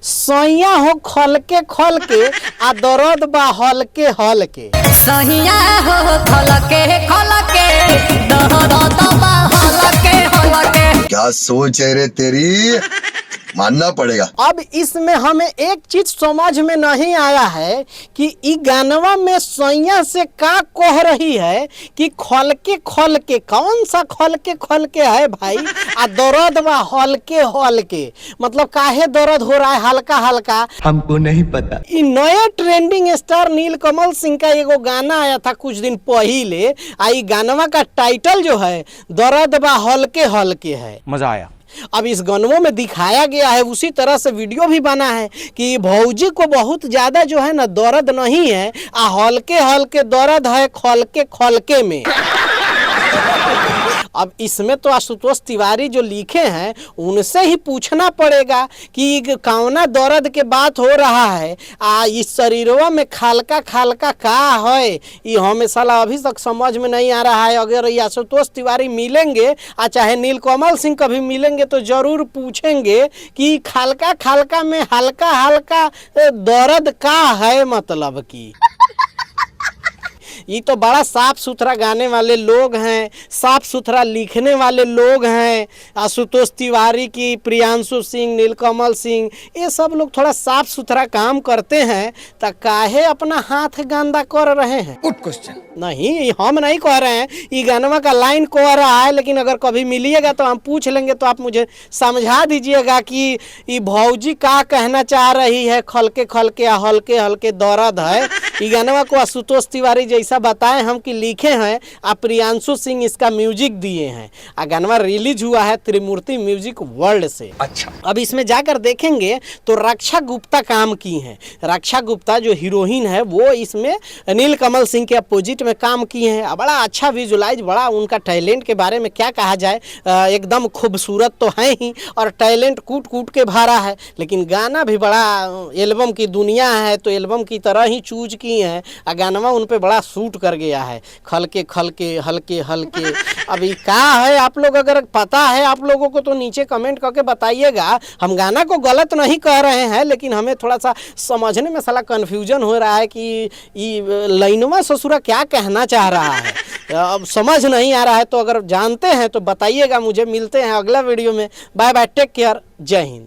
सैया हो खलके खलके आ दर्द बा हलके हलके। सैया हो खलके खलके दर्द बा हलके हलके। क्या सोच है रे तेरी, मानना पड़ेगा। अब इसमें हमें एक चीज समझ में नहीं आया है कि ई गानवा में सैया से का कह रही है कि खलके खलके, कौन सा खलके खलके है भाई? आ दर्द बा हलके हलके, मतलब काहे दर्द हो रहा है हल्का हल्का? हमको नहीं पता। ई नया ट्रेंडिंग स्टार नीलकमल सिंह का एगो गाना आया था कुछ दिन पहले, आ ई गानवा का टाइटल जो है दर्द बा हलके हलके है। मजा आया। अब इस गानों में दिखाया गया है, उसी तरह से वीडियो भी बना है कि भौजी को बहुत ज्यादा जो है ना दर्द नहीं है, आ हल्के हल्के दर्द है खलके खलके में। अब इसमें तो आशुतोष तिवारी जो लिखे हैं उनसे ही पूछना पड़ेगा कि कौना दर्द के बात हो रहा है, आ इस शरीरवा में खालका खालका का है, ये हमें साला अभी तक समझ में नहीं आ रहा है। अगर ये आशुतोष तिवारी मिलेंगे आ चाहे नीलकमल सिंह कभी मिलेंगे तो जरूर पूछेंगे कि खालका खालका में हल्का हल्का दर्द का है, मतलब कि ये तो बड़ा साफ सुथरा गाने वाले लोग हैं, साफ सुथरा लिखने वाले लोग हैं। आशुतोष तिवारी की, प्रियांशु सिंह, नीलकमल सिंह, ये सब लोग थोड़ा साफ सुथरा काम करते हैं, तो काहे अपना हाथ गंदा कर रहे हैं? Good question. नहीं, हम नहीं कह रहे हैं, ये गानवा का लाइन कह रहा है, लेकिन अगर कभी मिलिएगा तो हम पूछ लेंगे, तो आप मुझे समझा दीजिएगा कि ये भौजी का कहना चाह रही है खलके खलके हल्के हल्के दर्द है। ये गानवा को आशुतोष तिवारी जैसा बताए हम कि लिखे हैं, आ प्रियांशु सिंह इसका म्यूजिक दिए हैं। आ गानवा रिलीज हुआ है त्रिमूर्ति म्यूजिक वर्ल्ड से। अच्छा, अब इसमें जाकर देखेंगे तो रक्षा गुप्ता काम की हैं। रक्षा गुप्ता जो हीरोइन है वो इसमें नीलकमल सिंह के अपोजिट में काम की हैं। बड़ा अच्छा विजुलाइज, बड़ा उनका टैलेंट के बारे में क्या कहा जाए, एकदम खूबसूरत तो है ही, और टैलेंट कूट कूट के भरा है। लेकिन गाना भी बड़ा एल्बम की दुनिया है, तो एल्बम की तरह ही चूज की हैं। आ गानवा उन पे बड़ा सूट कर गया है, खलके खलके हल्के हल्के। अभी क्या है, आप लोग अगर पता है आप लोगों को तो नीचे कमेंट करके बताइएगा। हम गाना को गलत नहीं कह रहे हैं, लेकिन हमें थोड़ा सा समझने में साला कन्फ्यूजन हो रहा है कि ये लाइनवा ससुरा क्या कहना चाह रहा है, अब समझ नहीं आ रहा है। तो अगर जानते हैं तो बताइएगा मुझे। मिलते हैं अगला वीडियो में। बाय बाय, टेक केयर, जय हिंद।